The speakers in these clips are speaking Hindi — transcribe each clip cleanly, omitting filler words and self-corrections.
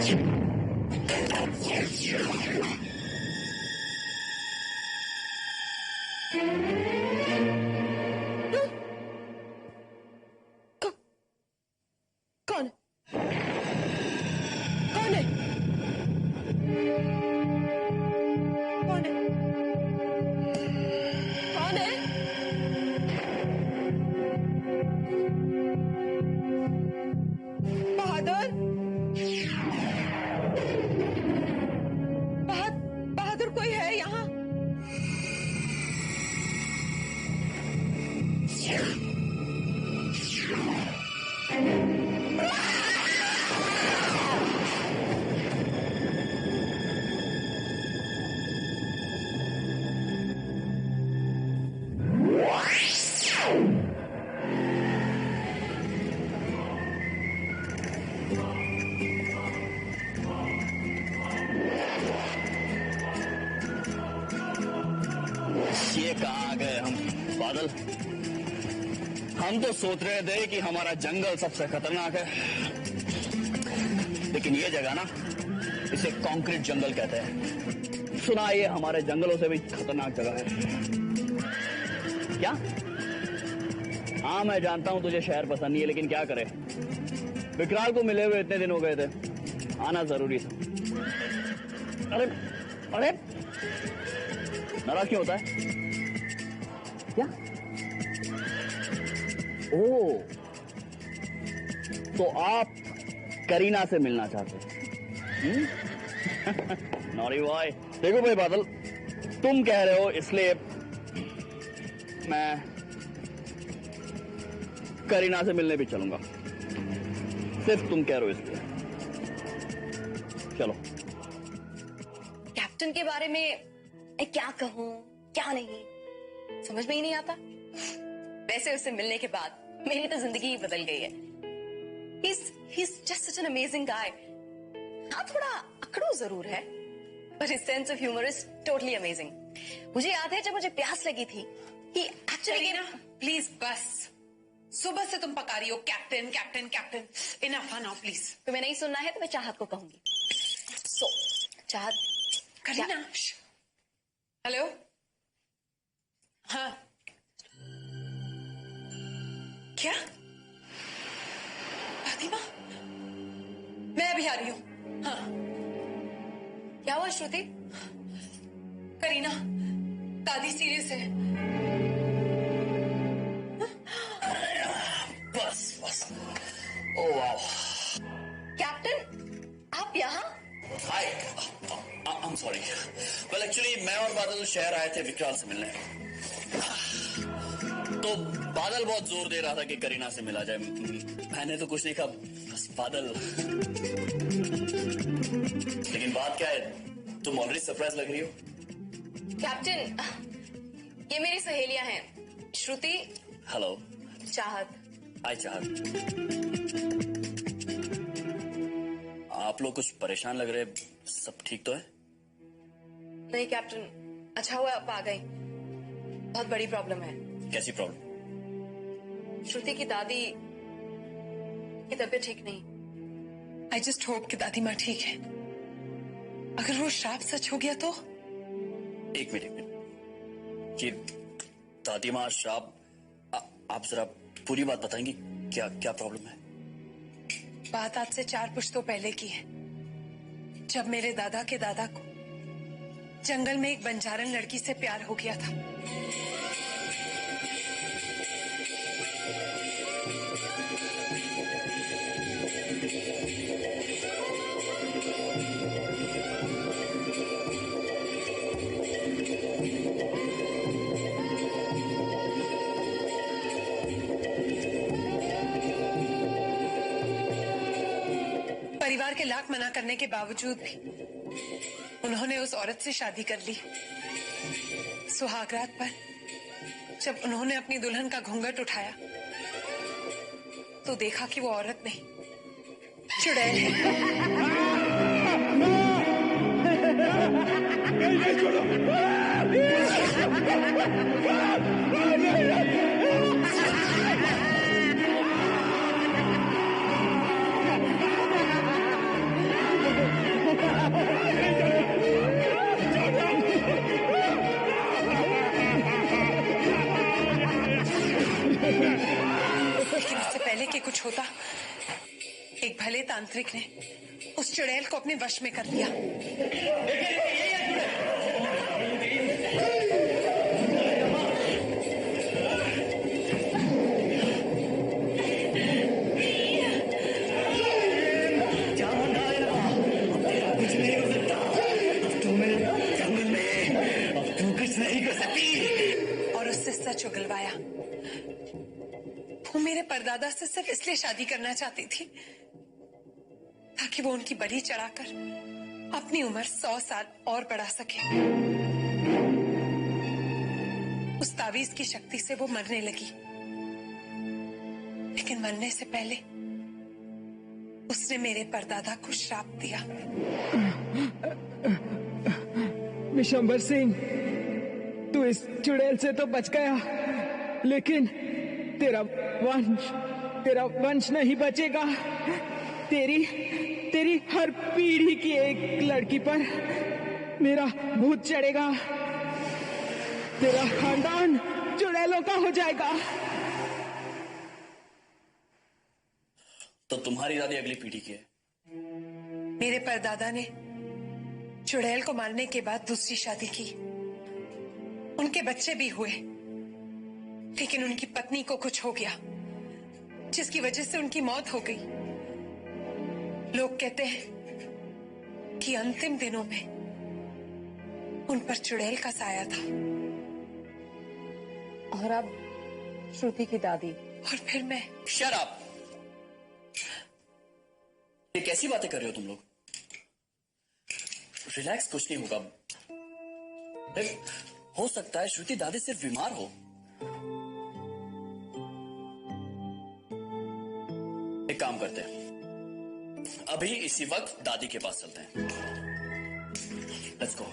कौन कौन है? कौन है? कौन है? बहादुर, बहादुर कोई है यहाँ? ये कहाँ आ गए हम बादल? हम तो सोच रहे थे कि हमारा जंगल सबसे खतरनाक है, लेकिन ये जगह ना, इसे कंक्रीट जंगल कहते हैं। सुना ये हमारे जंगलों से भी खतरनाक जगह है। क्या? हाँ मैं जानता हूं तुझे शहर पसंद नहीं है, लेकिन क्या करे, विकराल को मिले हुए इतने दिन हो गए थे, आना जरूरी था। अरे अरे नाराज क्यों होता है? क्या? ओह, तो आप करीना से मिलना चाहते हैं? नॉरी बॉय। देखो भाई बादल, तुम कह रहे हो इसलिए मैं करीना से मिलने भी चलूंगा। सिर्फ तुम कह रहे हो इसलिए। चलो। कैप्टन के बारे में मैं क्या कहूं क्या नहीं समझ में ही नहीं आता। वैसे उससे मिलने के बाद मेरी तो जिंदगी ही बदल गई है। He's just such an amazing guy. हाँ थोड़ा अकड़ू जरूर है, but his sense of humor is totally amazing. मुझे याद है जब मुझे प्यास लगी थी, he actually प्लीज बस, सुबह से तुम पका रही हो captain captain captain. Enough now please. तुम्हें नहीं सुनना है तो मैं चाहत को कहूंगी। सो चाहत करीना। हेलो। हाँ क्या? फातिमा, मैं अभी आ रही हूँ। हाँ क्या हुआ श्रुति? करीना, दादी सीरियस है। बस बस। ओह वाह। कैप्टन आप यहाँ? Hi, I am sorry. Well actually मैं और बादल शहर आए थे विकराल से मिलने, तो बादल बहुत जोर दे रहा था कि करीना से मिला जाए। मैंने तो कुछ नहीं कहा, बस बादल। लेकिन बात क्या है, तुम ऑलरेडी सरप्राइज लग रही हो। कैप्टन, ये मेरी सहेलियां हैं, श्रुति। हेलो। चाहत। हाय चाहत। आप लोग कुछ परेशान लग रहे, सब ठीक तो है? नहीं कैप्टन, अच्छा हुआ आप आ गए। बहुत बड़ी प्रॉब्लम है। कैसी प्रॉब्लम? श्रुति की दादी की तबीयत ठीक नहीं। आई जस्ट होप कि दादी माँ ठीक है। अगर वो श्राप सच हो गया तो? एक मिनट, ये दादी माँ श्राप, आप जरा पूरी बात बताएंगी, क्या क्या प्रॉब्लम है? बात आज से 4 पुश्तों पहले की है, जब मेरे दादा के दादा को जंगल में एक बंजारन लड़की से प्यार हो गया था। परिवार के लाख मना करने के बावजूद भी उन्होंने उस औरत से शादी कर ली। सुहागरात पर जब उन्होंने अपनी दुल्हन का घूंघट उठाया तो देखा कि वो औरत नहीं, चुड़ैल है। पहले के कुछ होता, एक भले तांत्रिक ने उस चुड़ैल को अपने वश में कर लिया। और उससे सच उगलवाया। वो मेरे परदादा से सिर्फ इसलिए शादी करना चाहती थी ताकि वो उनकी बलि चढ़ाकर अपनी उम्र 100 साल और बढ़ा सके। उस तावीज की शक्ति से वो मरने लगी, लेकिन मरने से पहले उसने मेरे परदादा को श्राप दिया। विशंबर सिंह, तू इस चुड़ैल से तो बच गया, लेकिन तेरा वंश नहीं बचेगा। तेरी हर पीढ़ी की एक लड़की पर मेरा भूत चढ़ेगा। तेरा खानदान चुड़ैलों का हो जाएगा। तो तुम्हारी दादी अगली पीढ़ी की है? मेरे परदादा ने चुड़ैल को मारने के बाद दूसरी शादी की। उनके बच्चे भी हुए, लेकिन उनकी पत्नी को कुछ हो गया जिसकी वजह से उनकी मौत हो गई। लोग कहते हैं कि अंतिम दिनों में उन पर चुड़ैल का साया था। और अब श्रुति की दादी। और फिर मैं। Shut up! ये कैसी बातें कर रहे हो तुम लोग? रिलैक्स, कुछ नहीं होगा। हो सकता है श्रुति दादी सिर्फ बीमार हो। एक काम करते हैं, अभी इसी वक्त दादी के पास चलते हैं। Let's go.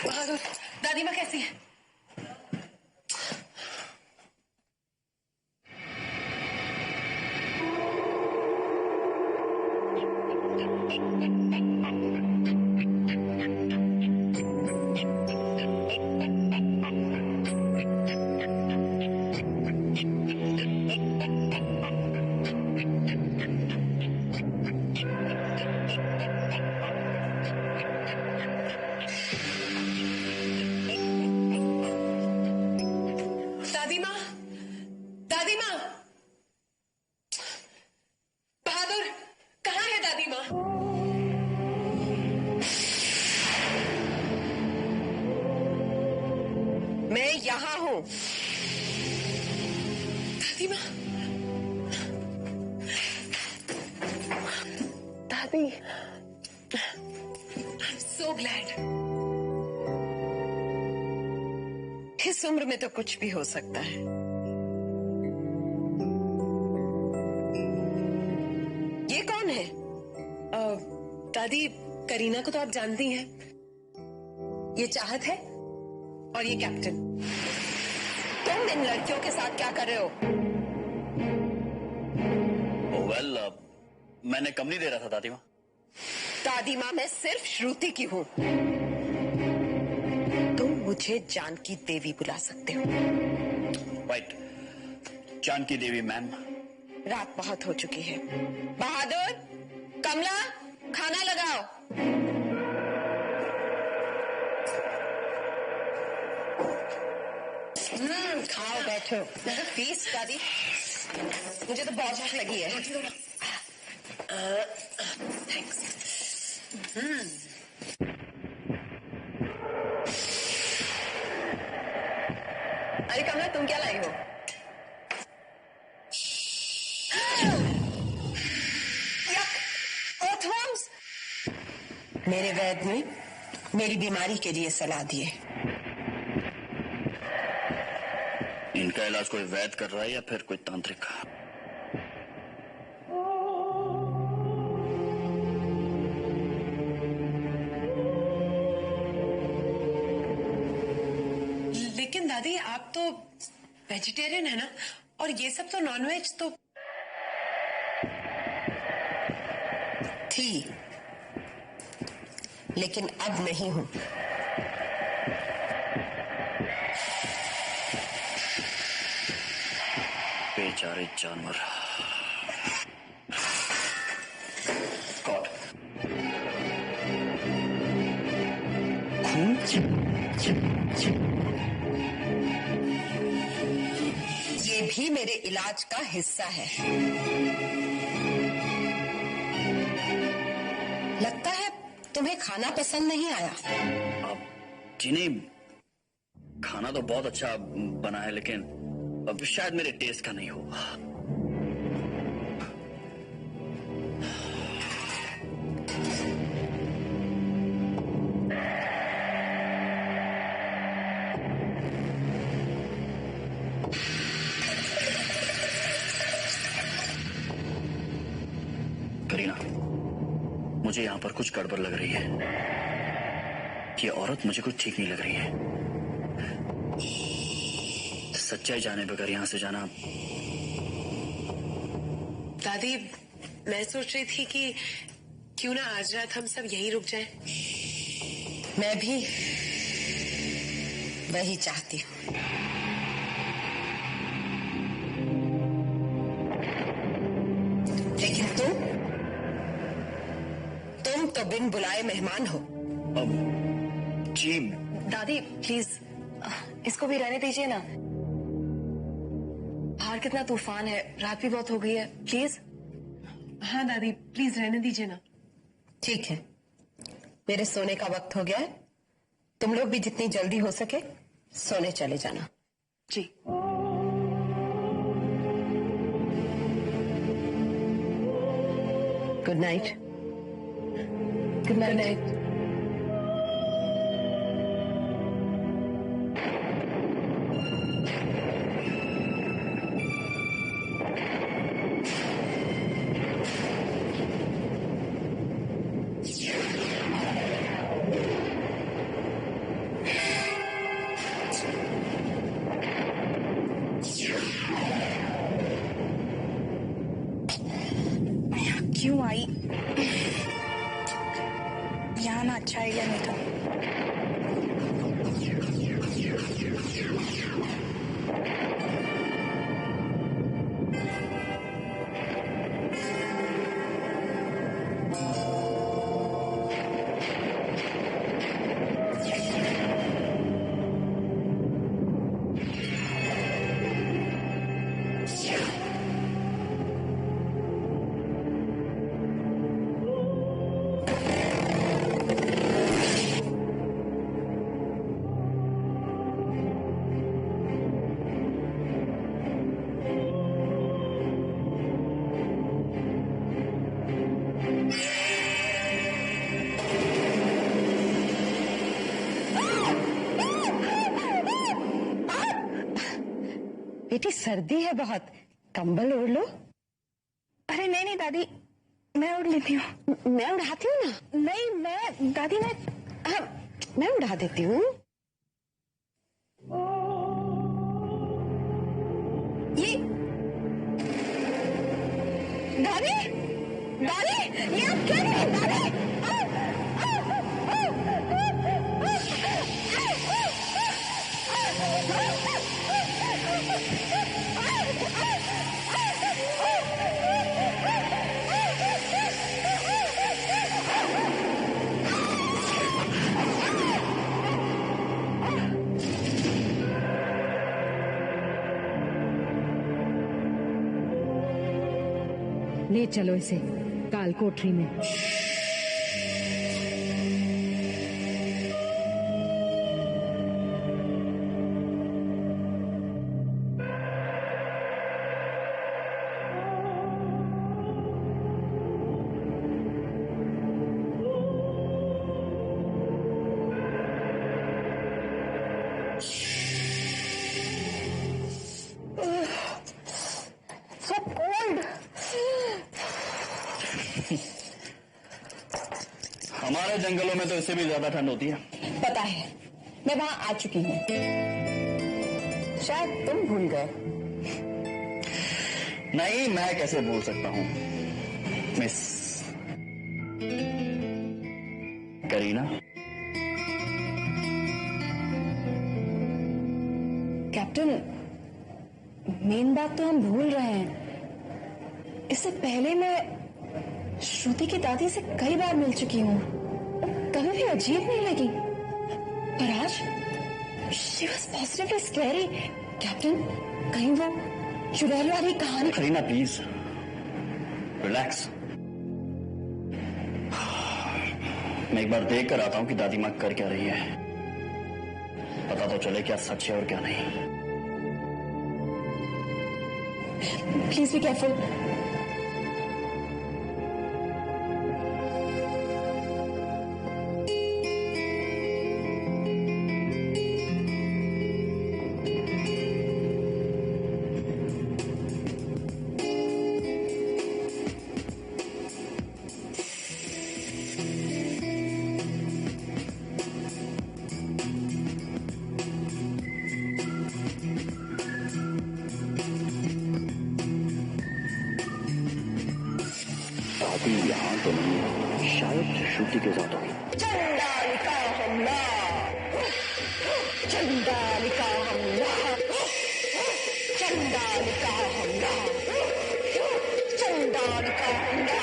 बहादुर, दादी माँ कैसी है? दादी माँ, दादी माँ, बहादुर कहाँ है दादी माँ? मैं यहाँ हूँ। दादी माँ, दादी, I'm so glad. इस उम्र में तो कुछ भी हो सकता है। ये कौन है? दादी, करीना को तो आप जानती हैं। ये चाहत है और ये कैप्टन। तुम इन लड़कियों के साथ क्या कर रहे हो? वेल, मैंने कम नहीं दे रहा था दादी माँ। दादी माँ, मैं सिर्फ श्रुति की हूँ। तुम मुझे जानकी देवी बुला सकते हो। राइट, जानकी देवी मैम। रात बहुत हो चुकी है। बहादुर, कमला, खाना लगाओ। खाओ, बैठो। प्लीज दादी, मुझे तो बहुत भूख लगी है। थैंक्स। अरे कमला, तुम क्या लाई हो? Earthworms? मेरे वैद्य ने मेरी बीमारी के लिए सलाह दी है। इनका इलाज कोई वैद्य कर रहा है या फिर कोई तांत्रिक? दादी आप तो वेजिटेरियन है ना, और ये सब तो नॉनवेज तो थी, लेकिन अब नहीं हूं। बेचारे जानवर। गॉड। खून। ये भी मेरे इलाज का हिस्सा है। लगता है तुम्हें खाना पसंद नहीं आया। अब जी नहीं, खाना तो बहुत अच्छा बना है, लेकिन अब शायद मेरे टेस्ट का नहीं होगा। करीना, मुझे यहां पर कुछ गड़बड़ लग रही है। ये औरत मुझे कुछ ठीक नहीं लग रही है। सच्चाई जाने बगैर यहां से जाना। दादी मैं सोच रही थी कि क्यों ना आज रात हम सब यहीं रुक जाएं। मैं भी वही चाहती हूँ। लेकिन तुम तो बिन बुलाए मेहमान हो। अब जी दादी प्लीज इसको भी रहने दीजिए ना। बाहर कितना तूफान है, रात भी बहुत हो गई है, प्लीज। हाँ दादी प्लीज रहने दीजिए ना। ठीक है, मेरे सोने का वक्त हो गया है। तुम लोग भी जितनी जल्दी हो सके सोने चले जाना। जी। Good night. Good night. क्यों आई? यहाँ ना अच्छा आइडिया नहीं था। बेटी सर्दी है बहुत, कंबल ओढ़ लो। अरे नहीं नहीं दादी, मैं उड़ लेती हूँ। मैं उड़ाती हूँ ना। नहीं मैं दादी मैं उड़ा देती हूँ। ये दादी दादी ये आप क्या कर रहे हैं दादी? ले चलो इसे काल कोठरी में। So cold. हमारे जंगलों में तो इससे भी ज्यादा ठंड होती है। पता है, मैं वहां आ चुकी हूँ। शायद तुम भूल गए। नहीं, मैं कैसे भूल सकता हूं मिस करीना। कैप्टन, मेन बात तो हम भूल रहे हैं। इससे पहले मैं श्रुति की दादी से कई बार मिल चुकी हूँ, कभी भी अजीब नहीं लगी। पर आज she was positively scary। Captain, कहीं वो चुड़ैल वाली कहानी। Kareena please relax. मैं एक बार देख कर आता हूं कि दादी माँ कर क्या रही है, पता तो चले क्या सच है और क्या नहीं। Please be careful. दादी यहाँ तो नहीं है, शायद श्रुति के साथ होगी। चंडालिका हमला, चंडालिका हमला, चंडालिका हमला, चंडालिका हमला।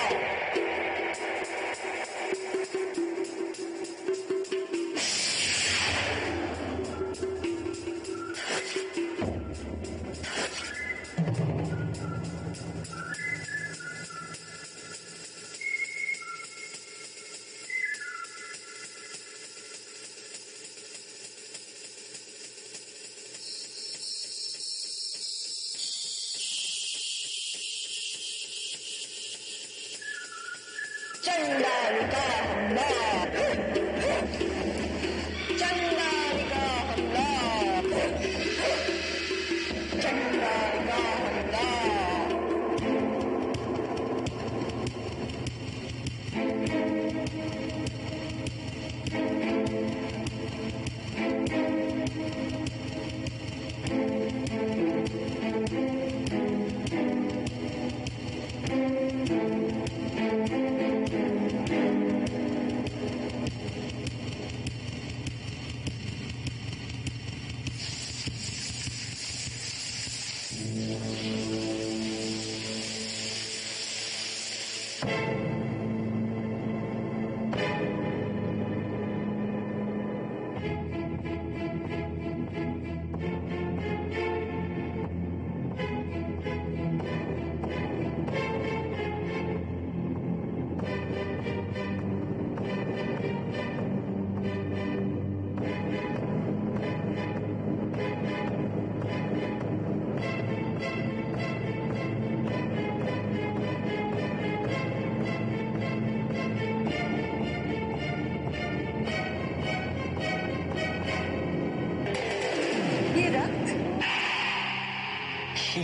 चंडालिका हमला, चंडालिका हमला, चंडालिका हमला।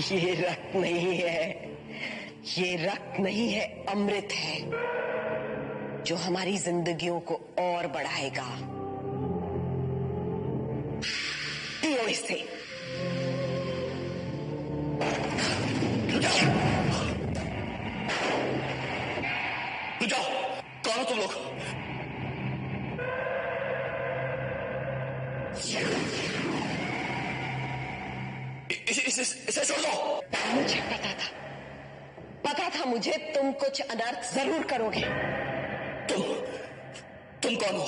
ये रक्त नहीं है, ये रक्त नहीं है, अमृत है जो हमारी जिंदगियों को और बढ़ाएगा। पियो इसे। जाओ, कौन हो तुम लोग? इसे छोड़ दो। मुझे पता था मुझे तुम कुछ अनर्थ जरूर करोगे। तुम कौन हो?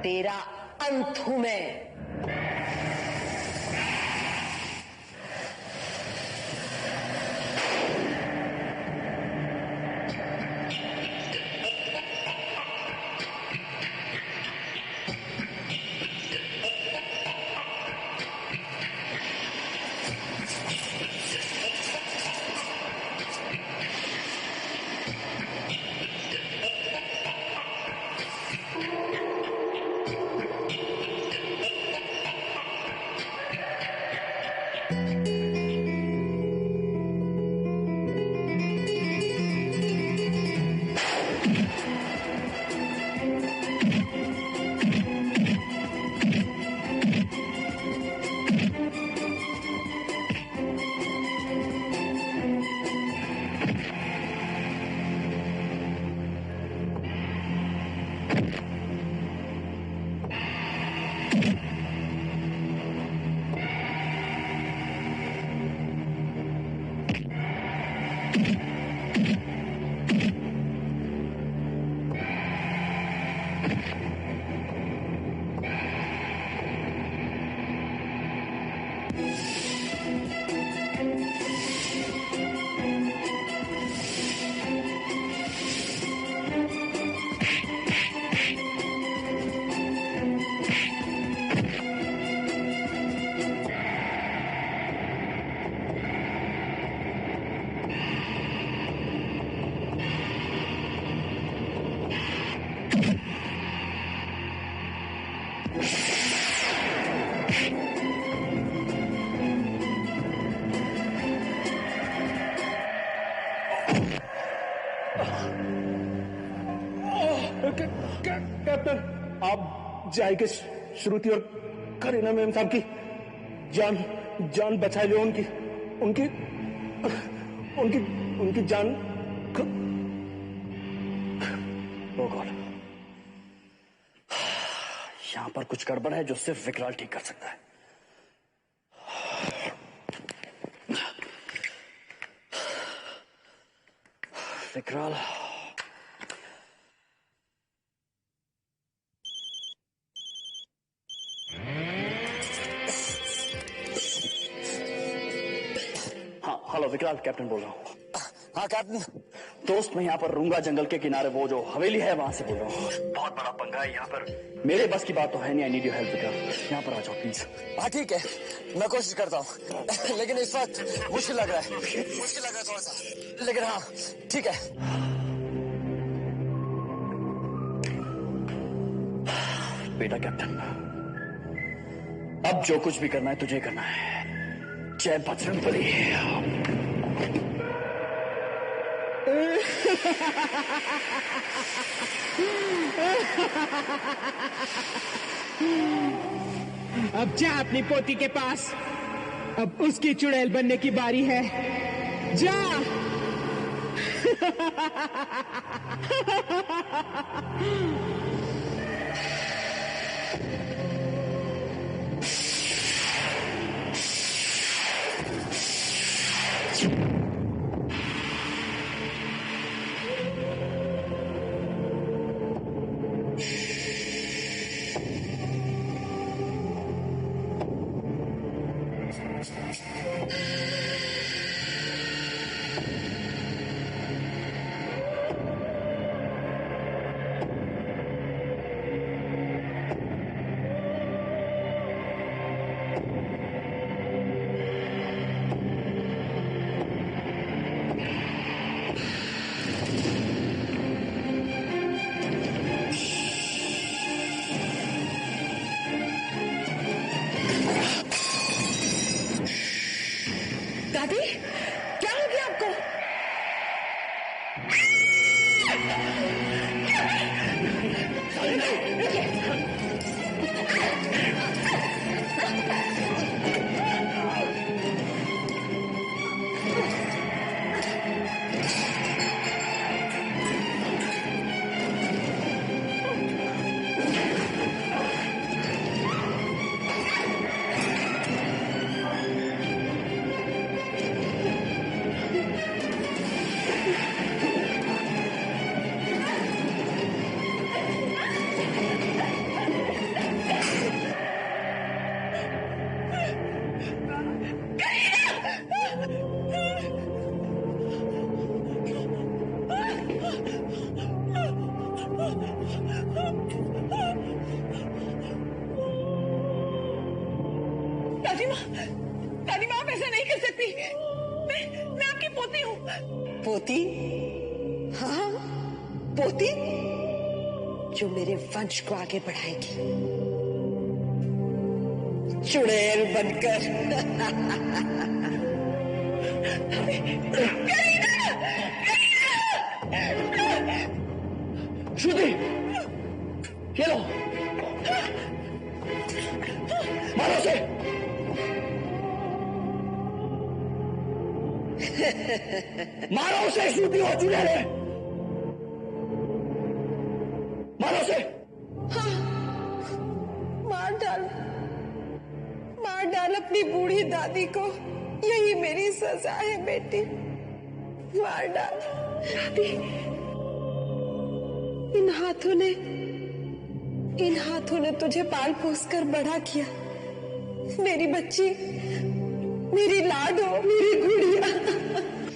तेरा अंत हूं मैं। कैप्टन, आप जाएंगे श्रुति और करीना मैम साहब की जान बचा लो। उनकी जान। ओ गॉड, यहां पर कुछ गड़बड़ है जो सिर्फ विकराल ठीक कर सकता है। विकराल, हाँ हेलो विकराल, कैप्टन बोल रहा हूँ। हाँ कैप्टन। दोस्त, मैं यहाँ पर रूंगा जंगल के किनारे वो जो हवेली है वहां से बोल रहा हूँ। बहुत बड़ा पंगा है यहाँ पर, मेरे बस की बात तो है नहीं। आई नीड योर हेल्प विकराल, यहाँ पर आ जाओ प्लीज। हाँ ठीक है, मैं कोशिश करता हूँ, लेकिन इस वक्त मुश्किल लग रहा है थोड़ा सा, लेकिन हाँ ठीक है। बेटा कैप्टन, अब जो कुछ भी करना है तुझे करना है। जय बजरंगबली। अब जा अपनी पोती के पास, अब उसकी चुड़ैल बनने की बारी है। जा। दादी, क्या हो गया आपको? दादी माँ, आप ऐसा नहीं कर सकती। मैं आपकी पोती हूँ। पोती? हाँ, पोती जो मेरे वंश को आगे बढ़ाएगी, चुड़ैल बनकर। श्रुति, ये लो, मारो उसे। मारो उसे, श्रुति हो चुड़ैल है, मारो उसे। हाँ, मार डाल अपनी बूढ़ी दादी को, यही मेरी सजा है बेटी, मार डाल। दादी, इन हाथों ने तुझे पाल पोस कर बड़ा किया, मेरी बच्ची, मेरी लाडो, मेरी गुड़िया।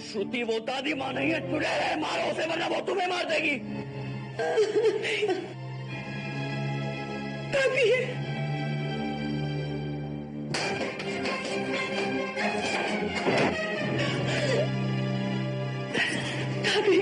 श्रुति वो दादी माँ नहीं है, चुड़ैल है, मारो उसे वरना वो तुम्हें मार देगी। दादी, दादी,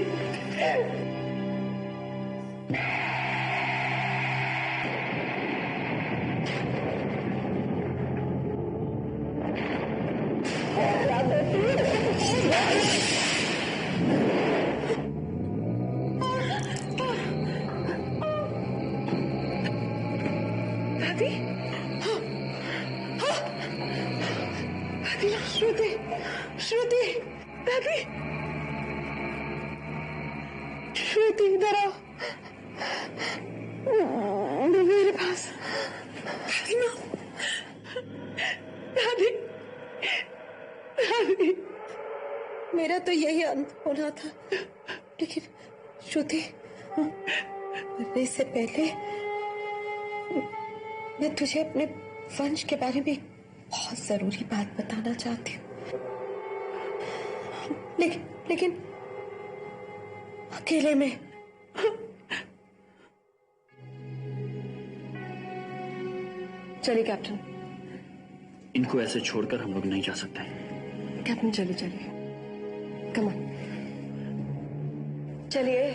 दादी, दादी, श्रुति, श्रुति, दादी, श्रुति इधर आओ मेरे पास। दादी, दादी, मेरा तो यही अंत होना था, लेकिन श्रुति, मरने से पहले मैं तुझे अपने वंश के बारे में एक बहुत जरूरी बात बताना चाहती हूँ, लेकिन अकेले में। चलिए कैप्टन। इनको ऐसे छोड़कर हम लोग नहीं जा सकते। कैप्टन चलिए चलिए, कम ऑन, चलिए।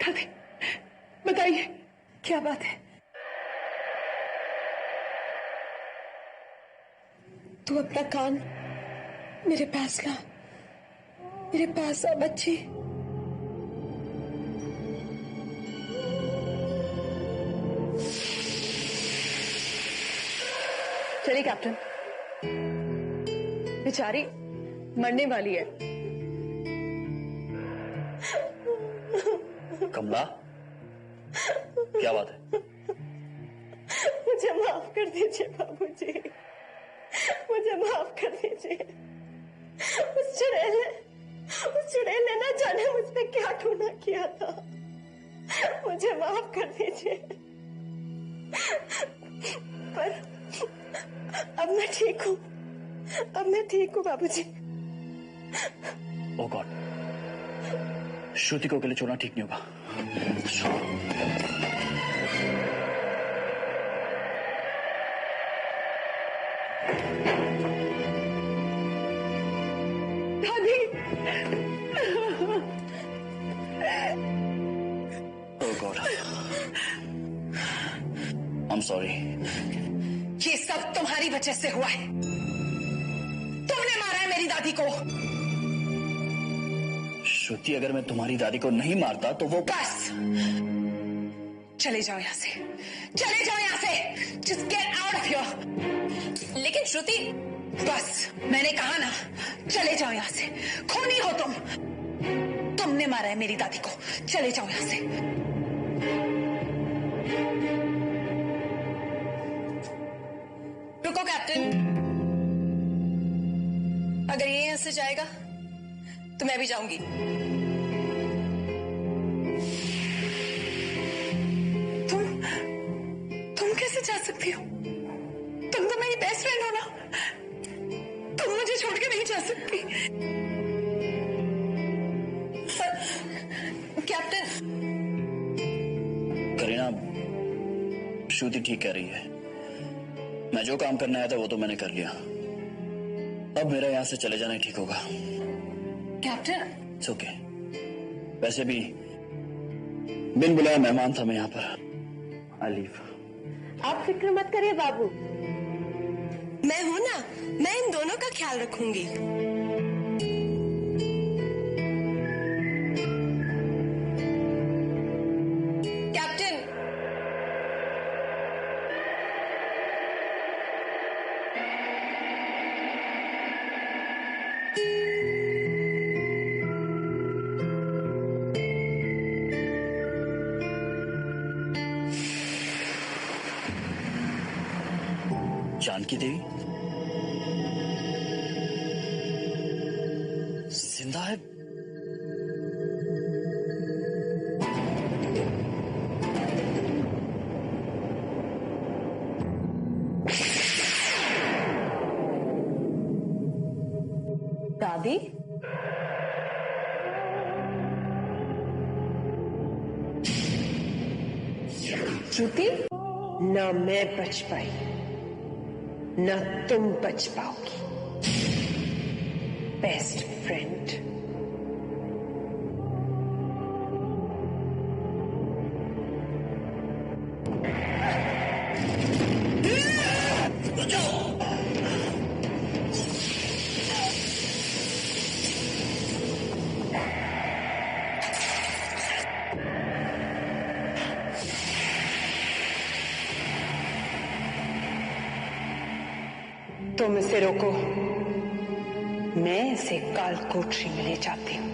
दादी बताइए क्या बात है? तू अपना कान मेरे पास ला, मेरे पास आ बच्ची। चलिए कैप्टन, बेचारी मरने वाली है। कमला, क्या बात है? मुझे माफ कर दीजिए बाबूजी, मुझे माफ कर दीजिए। उस चुड़ैल ने ना जाने मुझ पे क्या टूना किया था। मुझे माफ कर दीजिए। पर अब मैं ठीक हूँ, अब मैं ठीक हूँ बाबूजी। ओह गॉड, श्रुति को अकेले छोड़ना ठीक नहीं होगा। दादी, ओह गॉड, आई एम सॉरी। ये सब तुम्हारी वजह से हुआ है। तुमने मारा है मेरी दादी को। श्रुति, अगर मैं तुम्हारी दादी को नहीं मारता तो वो। बस चले जाओ यहाँ से, चले जाओ यहाँ से। Just get out of here। लेकिन श्रुति, बस मैंने कहा ना, चले जाओ यहाँ से। खूनी हो तुम। तुमने मारा है मेरी दादी को। चले जाओ यहाँ से। रुको कैप्टन, अगर ये यहाँ से जाएगा तो मैं भी जाऊंगी। तुम कैसे जा सकती हो? तुम तो मेरी बेस्ट फ्रेंड हो ना। तुम मुझे छोड़ के नहीं जा सकती। कैप्टन, करीना, श्रुति ठीक कह रही है। मैं जो काम करना आया था वो तो मैंने कर लिया। अब मेरा यहाँ से चले जाना ही ठीक होगा। Captain, it's okay. वैसे भी बिन बुलाया मेहमान था मैं यहाँ पर। I leave. आप फिक्र मत करिए बाबू, मैं हूं ना, मैं इन दोनों का ख्याल रखूंगी। कैप्टन, जानकी देवी जिंदा है? दादी, श्रुति, ना मैं बच पाई, ना तुम बच पाओगी। Best friend. तुम इसे रोको, मैं इसे कालकोठरी में ले जाती हूँ।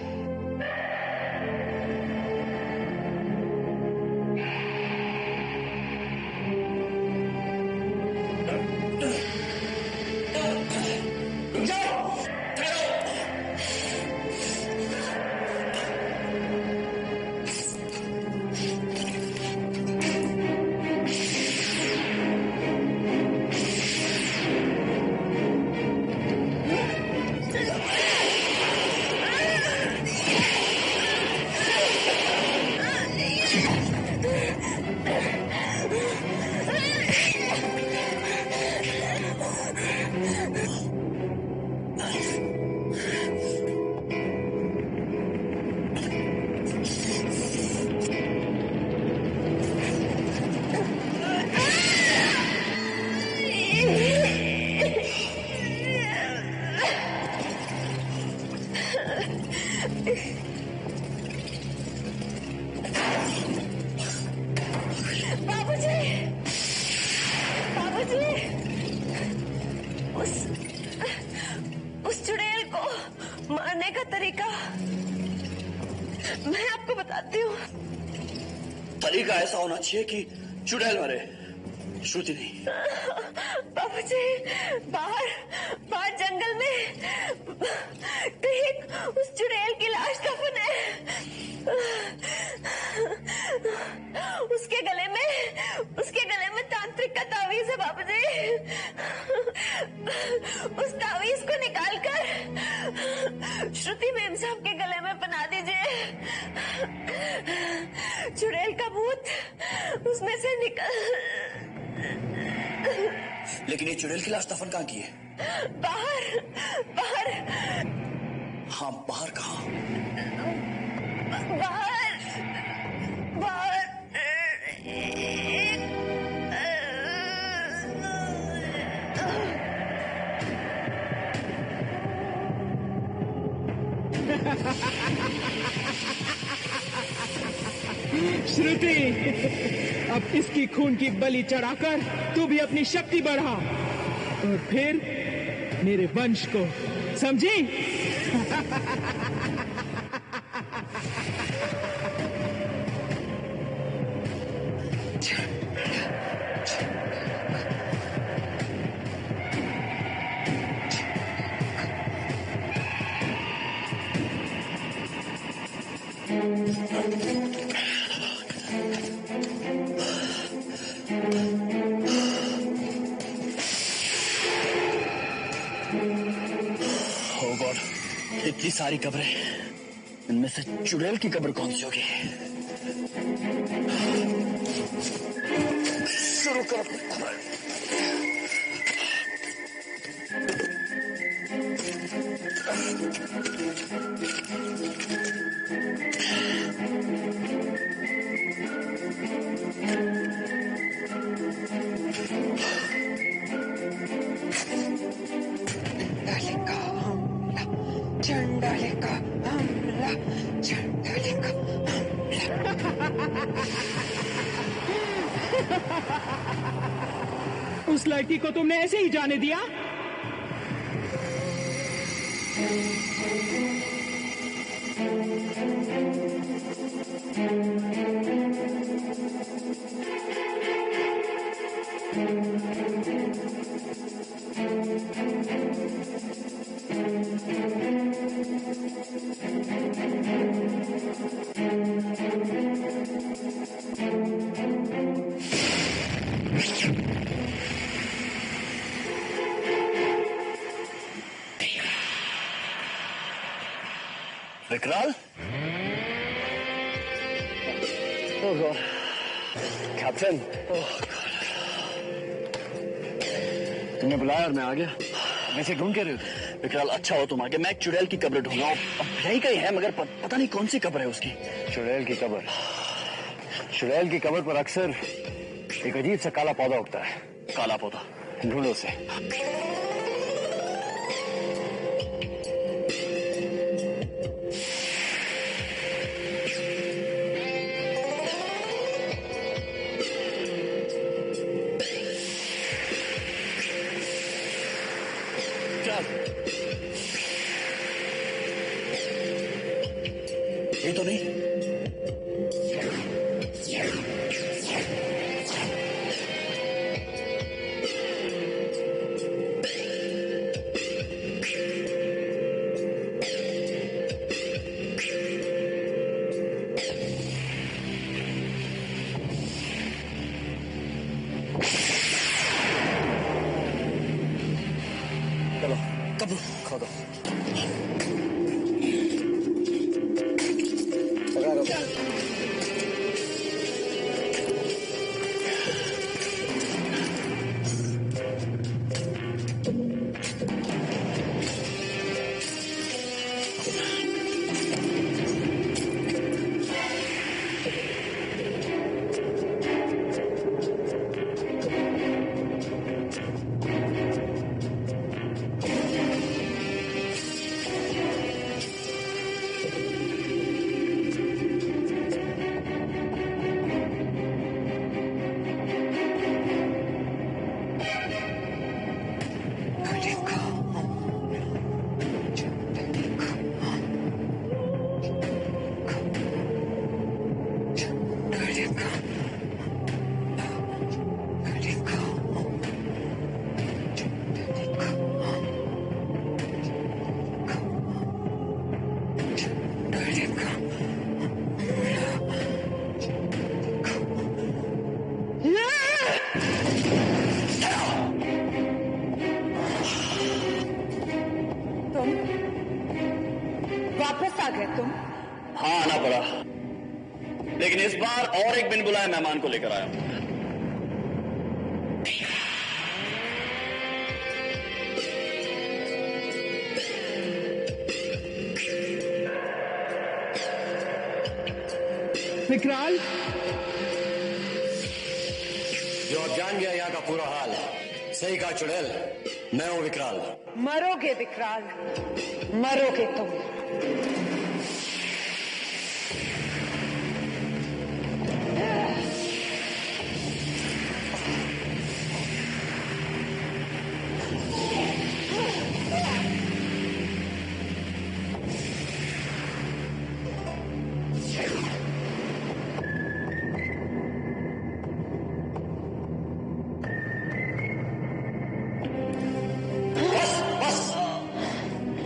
उस चुड़ैल को मारने का तरीका मैं आपको बताती हूँ। तरीका ऐसा होना चाहिए कि चुड़ैल मरे, श्रुति नहीं। बाबूजी, बाहर बाहर जंगल में कहीं उस चुड़ैल की लाश दफन है। उसके गले में तांत्रिक का तावीज है बाबूजी। उस तावीज को निकालकर श्रुति मेम साहब के गले में बना दीजिए। चुड़ैल का भूत उसमें से निकल। लेकिन ये चुड़ैल की लाश दफन कहाँ की है? बाहर बाहर। हाँ, बाहर कहाँ? बाहर बाहर। श्रुति, अब इसकी खून की बलि चढ़ाकर तू भी अपनी शक्ति बढ़ा और फिर मेरे वंश को, समझी? इतनी सारी कब्रें, इनमें से चुड़ैल की कब्र कौन सी होगी? शुरू करो। चंडालिका हमला, चंडालिका हमला। उस लड़की को तुमने ऐसे ही जाने दिया? विकराल? ओह गॉड, कैप्टन, तुमने बुलाया और मैं आ गया। वैसे ढूंढ के रहे हो? विकराल, अच्छा हो तुम आगे। मैं एक चुड़ैल की कब्र ढूंढ रहा हूँ। अब यही कहीं है, मगर पता नहीं कौन सी कब्र है उसकी। चुड़ैल की कब्र? चुड़ैल की कब्र पर अक्सर एक अजीब सा काला पौधा उगता है। काला पौधा? ढूंढो उसे। वापस आ गए तुम? हाँ, आना पड़ा, लेकिन इस बार और एक बिन बुलाए मेहमान को लेकर आया हूं। विकराल, जो अब जान गया यहाँ का पूरा हाल, सही कहा चुड़ैल, मैं हूँ विकराल। मरोगे विकराल, मरोगे तुम।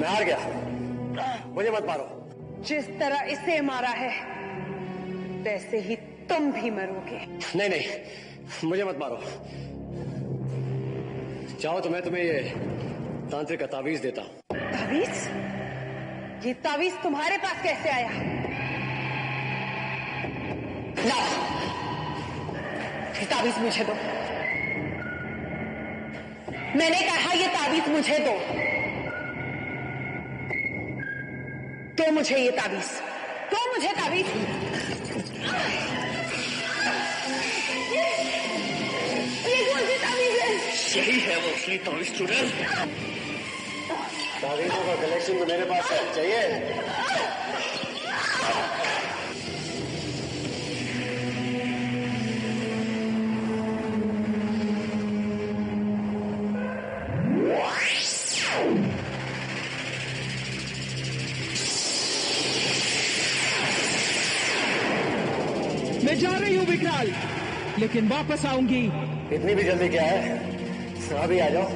मैं हार गया, मुझे मत मारो। जिस तरह इसे मारा है वैसे ही तुम भी मरोगे। नहीं नहीं, मुझे मत मारो। चाहो तो मैं तुम्हें ये तांत्रिक का तावीज देता हूं। तावीज? ये तावीज तुम्हारे पास कैसे आया? लाओ, ये तावीज मुझे दो। मैंने कहा ये तावीज मुझे दो। तो मुझे ये तावीज, तो मुझे तावीज। ये कौन सी तावीज है? यही है वो असली तावीज चुड़ैल। तावीजों का कलेक्शन तो मेरे पास है, चाहिए? मैं जा रही हूँ विकराल, लेकिन वापस आऊंगी। इतनी भी जल्दी क्या है, अभी आ जाओ।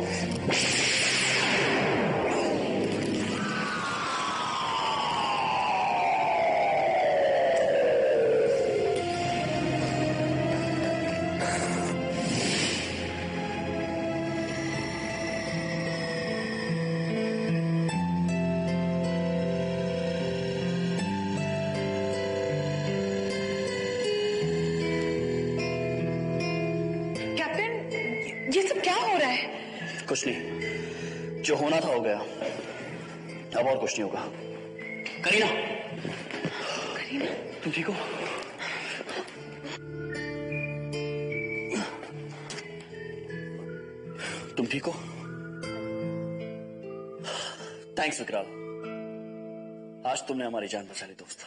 ये सब क्या हो रहा है? कुछ नहीं, जो होना था हो गया, अब और कुछ नहीं होगा। करीना, करीना, तुम ठीक हो? तुम ठीक हो? थैंक्स विकराल, आज तुमने हमारी जान बचा ली दोस्त।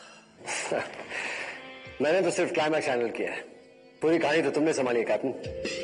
मैंने तो सिर्फ क्लाइमैक्स हैंडल किया है, पूरी कहानी तो तुमने संभाली है कैप्टन।